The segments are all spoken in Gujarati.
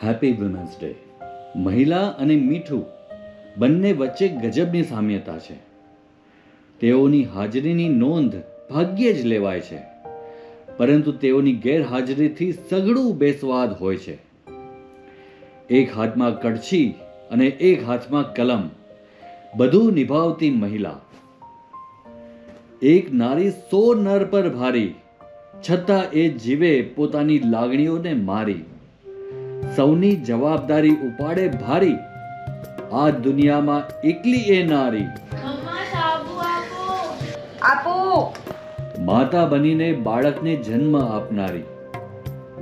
Happy women's day. મહિલા અને મીઠું બંને વચ્ચે ગજબની સામ્યતા છે. તેઓની હાજરીની નોંધ ભાગ્યે જ લેવાય છે, પરંતુ તેઓની ગેરહાજરીથી સઘળું બેસ્વાદ હોય છે. એક હાથમાં કડછી અને એક હાથમાં કલમ, બધું નિભાવતી મહિલા. એક નારી 100 નર પર ભારી, છતાં એ જીવે પોતાની લાગણીઓને મારી. સૌની જવાબદારી ઉપાડે ભારી, આ દુનિયામાં એકલી એ નારી. આપો. માતા બનીને બાળકને જન્મ આપનારી,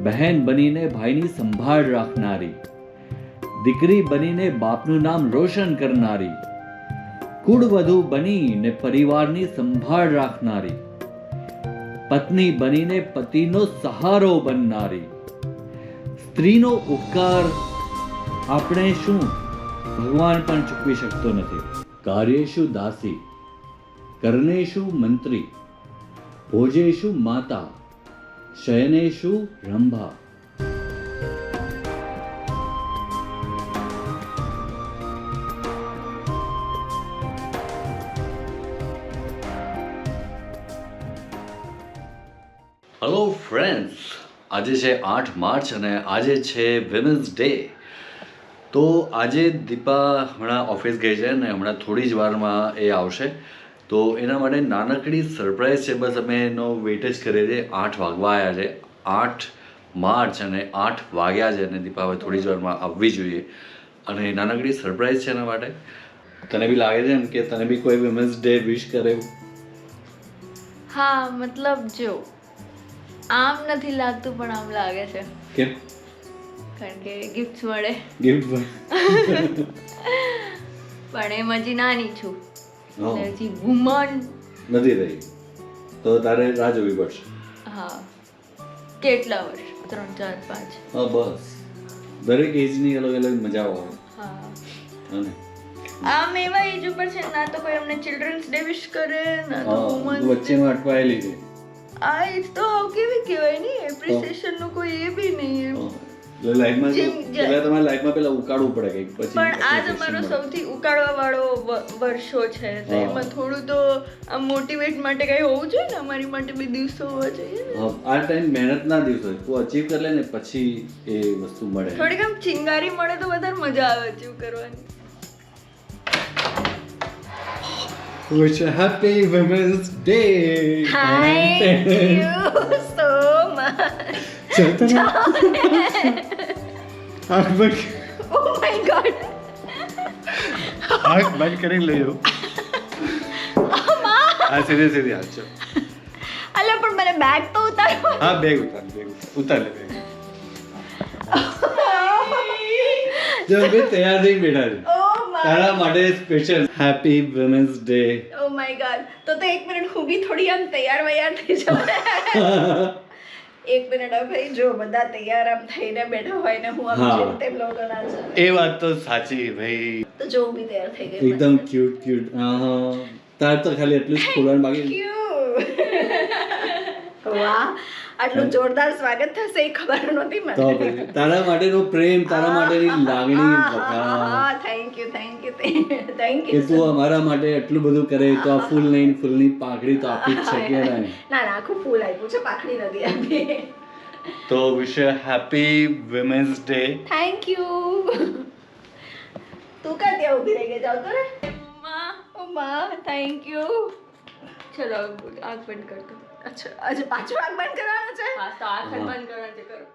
બહેન બનીને ભાઈની સંભાળ રાખનારી, દીકરી બનીને બાપનું નામ રોશન કરનારી, કુળવધુ બનીને પરિવારની સંભાળ રાખનારી, પત્ની બનીને પતિનો સહારો બનનારી. સ્ત્રીનો ઉપકાર આપણે શું ભગવાન પણ ચૂકવી શકતો નથી. કાર્યેષુ દાસી, કર્ણેષુ મંત્રી, ભોજેષુ માતા, શયનેષુ રંભા. હેલો ફ્રેન્ડ્સ, આજે છે 8 માર્ચ અને આજે છે વિમેન્સ ડે. તો આજે દીપા હમણાં ઓફિસ ગઈ છે ને હમણાં થોડી જ વારમાં એ આવશે, તો એના માટે નાનકડી સરપ્રાઈઝ છે. બસ અમે એનો વેઇટ જ કરીએ છીએ. 8 વાગવા આવ્યા છે, 8 માર્ચ અને 8 વાગ્યા છે અને દીપા હવે થોડી જ વારમાં આવવી જોઈએ અને નાનકડી સરપ્રાઈઝ છે એના માટે. તને બી લાગે છે એમ કે તને બી કોઈ વિમેન્સ ડે વિશ કરે? હા, મતલબ જો આમ નથી લાગતું પણ આમ લાગે છે. કેમ? કારણ કે ગિફ્ટ મળે. ગિફ્ટ પણ એમ હજી નાની છું, હા. એટલે હજી વુમન નથી રહી, તો તારે રાહ જોવી પડશે. હા, કેટલા વર્ષ? 3, 4, 5. હા, બસ દરેક એજની અલગ અલગ મજા આવે. હા, અને આમ એવા એજ ઉપર છે, ના તો કોઈ અમને ચિલ્ડ્રન્સ ડે વિશ કરે, ના તો વુમન વચ્ચેમાં અટવાયેલી છે. આ એ તો કેવી કહેવાય ને, એપ્રિસિએશન નું કોઈ એ બી નહીં એમ. એટલે લાઈફમાં જેમ પેલા તમારે લાઈફમાં પેલા ઉકાળવું પડે કંઈક, પછી પણ આ appreciation તમારો મળે. સૌથી ઉકાળવા વાળો વર્ષો છે, તો હા. એમાં થોડું તો આમ મોટિવેટ માટે કઈ હોવું જોઈએ ને, અમારી માટે બી દિવસો હોવા જોઈએ ને. હા, આ ટાઈમ મહેનતના દિવસો છે. તું અચીવ કરી લે ને પછી એ વસ્તુ મળે. થોડીક આમ ચિંગારી મળે તો વધારે મજા આવે અચીવ કરવાની. Wish a happy Women's Day. Thank you so much. ચલતા આંખ બંધ, Oh my god. આંખ બંધ કરી લેજો. હા, સીધી સીધી હાથ છે. અલે પણ મને બેગ તો ઉતારવા. હા, બેગ ઉતાર લે બેગ. જો બે તૈયાર થઈ બેઠા છે Oh my. તારા માટે special happy women's day. Oh my god. તો એક મિનિટ હું બી થોડી આમ તૈયાર વૈયાર થઈ જાઉં. એક મિનિટ હવે ભાઈ, જો બધા તૈયાર આમ થઈને બેઠા હોય ને હું આમ હા. જેમ તેમ લોકોના છે, એ વાત તો સાચી ભાઈ, તો જો હું બી તૈયાર થઈ ગઈ. એકદમ ક્યુટ. તાર તો ખાલી એટલું જ ખોલવાનું બાકી. વાહ, આટલું જોરદાર સ્વાગત થશે એ ખબર નહોતી તો મને. પછી તારા માટેનો પ્રેમ, તારા માટેની લાગણી વગા થેન્ક યુ કે તું અમારા માટે એટલું બધું કરે, તો આ ફૂલ નહીં, ફૂલની પાંખડી તો આપી જ શકે ને. ના આખું ફૂલ આપ્યું છે, પાખડી નથી આપી. તો wish happy women's day. Thank you. તું ક્યાં ત્યાં ઊભી રહી ગઈ? જાવ તો રે. મમ્મા થેન્ક યુ. ચલો આંખ બંધ કર દો. અચ્છા, આજે પાછું આંખ બંધ કરવાનું છે? હા, તો આંખ હા. બંધ કરવાનું છે, કરો.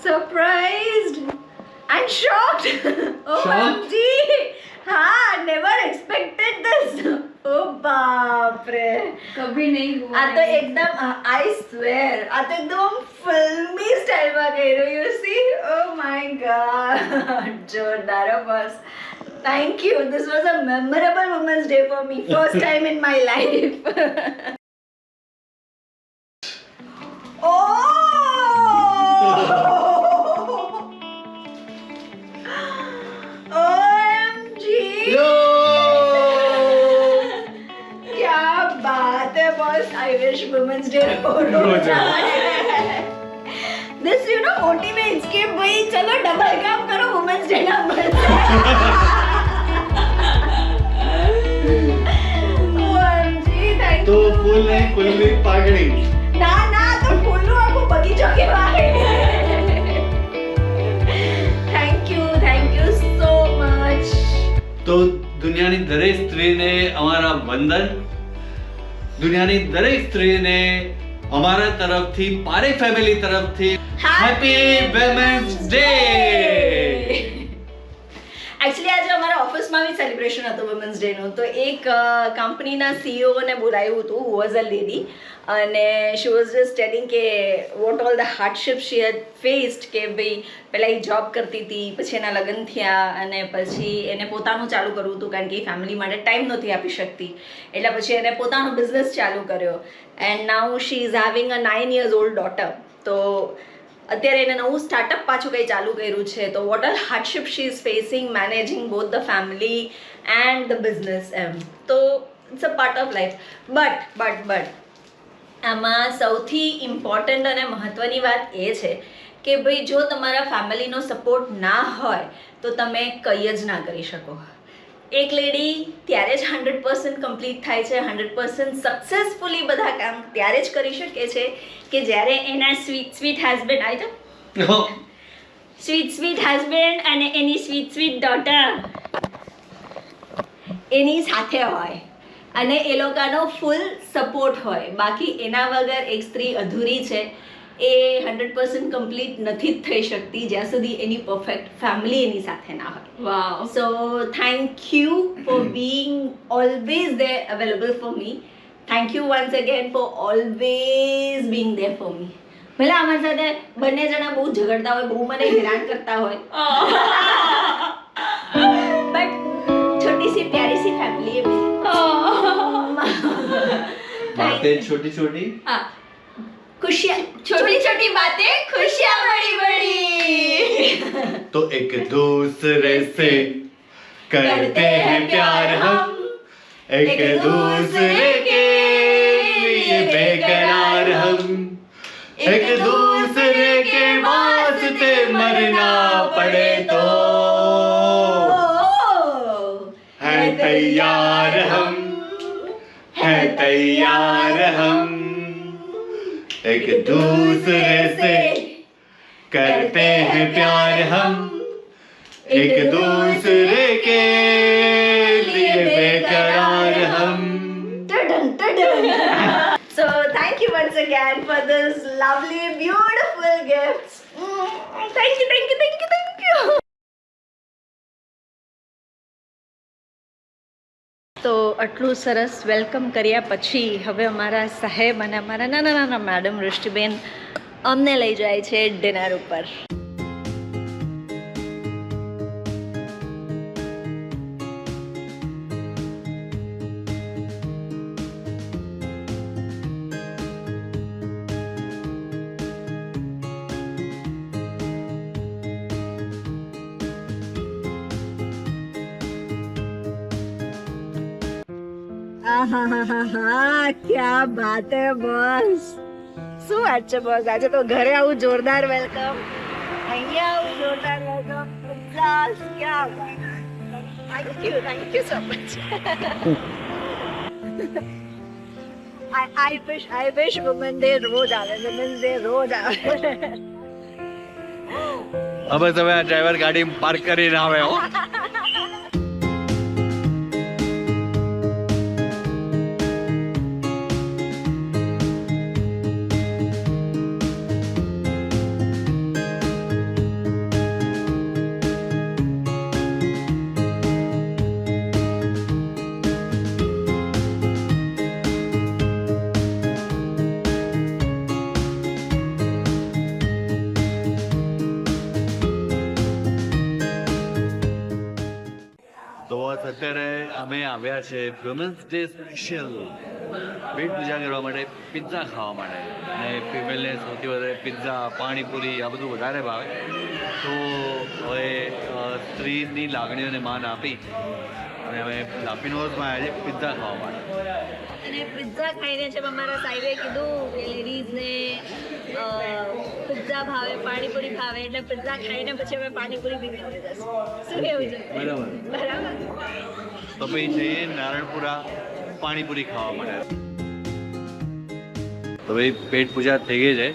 Surprised and shocked. OMG. हाँ, never expected this. Oh बाप रे. कभी नहीं हुआ આ તો એકદમ I swear આ તો એકદમ ફિલ્મી સ્ટાઇલમાં કર્યું. You see? Oh my God. જોરદાર હો boss. Thank you. This was a memorable Women's Day for me. First time in my life. Oh! OMG! क्या बात है boss. I wish Women's Day रोज आए. This you know motivates कि भाई चलो डबल काम करो Women's Day ना बनते. OMG, thank તો you. ફૂલ નહીં ફૂલની પાઘડી. ના ના તો ફૂલનું આખું બગીચો કહેવાય. Thank you so much. તો દુનિયાની દરેક સ્ત્રીને અમારા વંદન. દુનિયાની દરેક સ્ત્રીને અમારા તરફથી પારેખ ફેમિલી તરફથી હેપી વિમેન્સ ડે. એકચ્યુઅલી આજે અમારા ઓફિસમાં બી સેલિબ્રેશન હતું વુમન્સ ડેનું. તો એક કંપનીના સીઈઓને બોલાવ્યું હતું, હુ વોઝ અ લેડી, અને શી વોઝ જસ્ટ ટેલિંગ કે what all the hardship she had faced. કે ભાઈ પહેલાં એ જોબ કરતી હતી, પછી એના લગ્ન થયા, અને પછી એને પોતાનું ચાલુ કરવું હતું કારણ કે એ ફેમિલી માટે ટાઈમ નહોતી આપી શકતી. એટલે પછી એને પોતાનો બિઝનેસ ચાલુ કર્યો. And now she is having a 9 years old daughter. તો અત્યારે એને નવું સ્ટાર્ટઅપ પાછું કંઈ ચાલુ કર્યું છે. તો what are hardship she is facing managing both the family and the business એમ. તો it's a part of life. But આમાં સૌથી ઇમ્પોર્ટન્ટ અને મહત્ત્વની વાત એ છે કે ભાઈ જો તમારા ફેમિલીનો સપોર્ટ ના હોય તો તમે કંઈ જ ના કરી શકો. એક લેડી ત્યારે જ 100% કમ્પ્લીટ થાય છે, 100% સક્સેસફુલી બધા કામ ત્યારે જ કરી શકે છે કે જ્યારે એના સ્વીટ હસબન્ડ આવી જાઓ સ્વીટ હસબન્ડ અને એની સ્વીટ ડોટર એની સાથે હોય અને એ લોકોનો ફૂલ સપોર્ટ હોય. બાકી એના વગર એક સ્ત્રી અધૂરી છે, એ 100% કમ્પ્લીટ નથી જ થઈ શકતી જ્યાં સુધી એની પરફેક્ટ ફેમિલી એની સાથે ના હોય. Wow. So thank you for being always there available for me. Thank you once again for always being there for me. ભલે અમારી સાથે બંને જણા બહુ ઝઘડતા હોય, બહુ મને હેરાન કરતા હોય, but Chhoti C પ્યારી C family है मेरी. बातें छोटी छोटी हाँ, खुशियाँ छोटी छोटी बातें खुशियाँ बड़ी बड़ी. तो एक दूसरे से करते हैं प्यार हम, एक दूसरे के लिए बेकरार हम, एक दूसरे के वास्ते मरना पड़े तो है तैयार हम, है तैयार हम, एक दूसरे से करते हैं प्यार हम, एक दूसरे के लिए बेकरार हम. So thank you once again for this lovely, beautiful gifts. Thank you. તો આટલું સરસ વેલકમ કર્યા પછી હવે અમારા સાહેબ અને અમારા નાના મેડમ વૃષ્ટિબેન અમને લઈ જાય છે ડિનર ઉપર. क्या बात है बॉस. શું વાત છે બોસ, આજે તો ઘરે આવું જોરદાર વેલકમ, અહીંયા આવું જોરદાર વેલકમ. क्या बात. Thank you so much. I wish Women's Day રોજ આવે, Women's Day રોજ આવે. હવે તમે આ ડ્રાઈવર ગાડી પાર્ક કરીને આવે હો. અત્યારે અમે આવ્યા છે વુમન્સ ડે સ્પેશિયલ પેટ પૂજા કરવા માટે પિઝા ખાવા માટે અને ફિમેલને સૌથી વધારે પિઝા પાણીપુરી આ બધું વધારે ભાવે તો હવે સ્ત્રીની લાગણીઓને માન આપી અને અમે લાપીનોઝમાં આવ્યા છે પિઝા ખાવા માટે. અને પિઝા ખાઈને છે અમારા સાહેબે કીધું કે લેડીઝને પિઝા ભાવે પાણીપુરી ભાવે એટલે પિઝા ખાઈને પછી અમે પાણીપુરી પી જશું. શું કેવું છે? બરાબર. બરાબર. તો પછી જઈએ નારણપુરા પાણીપુરી ખાવા માટે. તો ભાઈ પેટ પૂજા થઈ ગઈ છે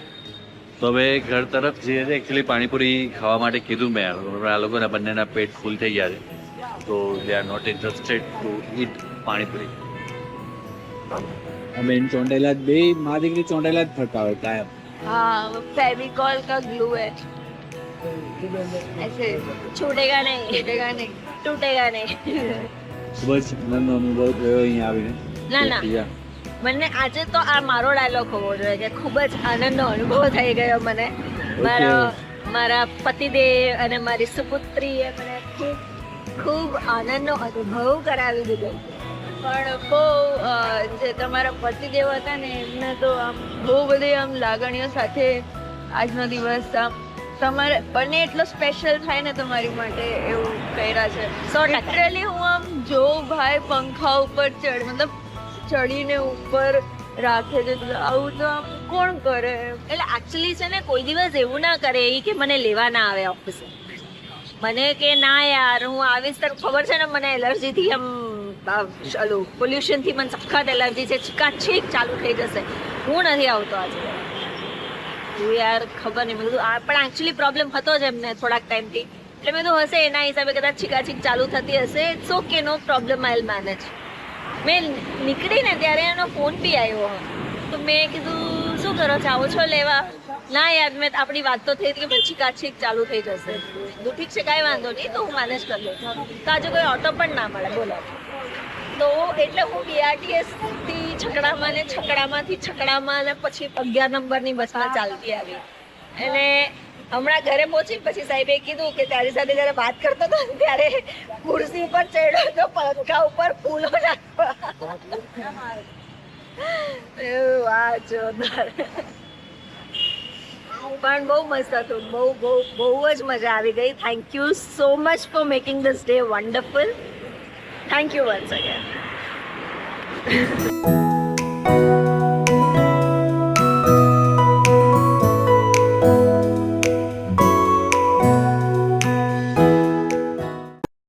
તો હવે ઘર તરફ જઈએ છીએ. એકચ્યુઅલી પાણીપુરી ખાવા માટે કીધું મેં આ લોકોના બંનેના પેટ ફૂલ થઈ ગયા છે તો they are not interested to eat panipuri. અમે ચોંટેલા જ બે મારી દીકરી ચોંટેલા જ ફરતા હોય કાયમ. हाँ फेविकॉल का ग्लू है ऐसे छूटेगा नहीं टूटेगा नहीं ખૂબ જ આનંદનો અનુભવ થયો અહીંયા આવીને. ના ના મને આજે તો આ મારો ડાયલોગ હોવો જોઈએ કે ખૂબ જ આનંદનો અનુભવ થઈ ગયો મને. મારા પતિદેવ અને મારી સુપુત્રીએ મને ખૂબ આનંદનો અનુભવ કરાવી દીધો. પણ બહુ જે તમારા પતિદેવ હતા ને એમને તો આમ બહુ બધી આમ લાગણીઓ સાથે આજનો દિવસ આમ તમારે બને એટલો સ્પેશિયલ થાય ને તમારી માટે એવું કર્યા છે. 100%. લિટરલી હું આમ જો ભાઈ પંખા ઉપર મતલબ ચડીને ઉપર રાખે છે તો આવું તો આમ કોણ કરે. એટલે એકચ્યુઅલી છે ને કોઈ દિવસ એવું ના કરે એ કે મને લેવા ના આવે ઓફિસે. મને કે ના યાર હું આવીશ તને ખબર છે ને મને એલર્જીથી આમ ચાલું પોલ્યુશનથી મને સખત એલર્જી છે છીકાછીક ચાલુ થઈ જશે હું નથી આવતો આજે. હું યાર ખબર નહીં મેં કીધું આ પણ એકચ્યુઅલી પ્રોબ્લેમ હતો જ એમને થોડાક ટાઈમથી એટલે મેં તો હશે એના હિસાબે કદાચ છીકાછીક ચાલુ થતી હશે. It's okay no problem I will manage. મેં નીકળીને ત્યારે એનો ફોન બી આવ્યો તો મેં કીધું શું કરો છો આવો છો લેવા. ના યાર મેં આપણી વાત તો થઈ હતી કે પછી છીકાછીક ચાલુ થઈ જશે. ઠીક છે કાંઈ વાંધો નહીં તો હું મેનેજ કરી લઉં. તો આજે કોઈ ઓટો પણ ના મળે બોલો. તો એટલે હું BRTS થી છકડામાં ને છકડામાંથી છકડામાં ને પછી 11 નંબરની બસમાં ચાલતી આવી. અને હમણાં ઘરે પહોંચી પછી સાહેબે કીધું કે તારી સાથે જ્યારે વાત કરતો હતો ને ત્યારે ખુરશી ઉપર ચડ્યો તો પંખા ઉપર ફૂલો નાખવા. વાહ જોરદાર. પણ બહુ મસ્ત હતું. બહુ જ મજા આવી ગઈ. Thank you so much for making this day wonderful. Thank you once again.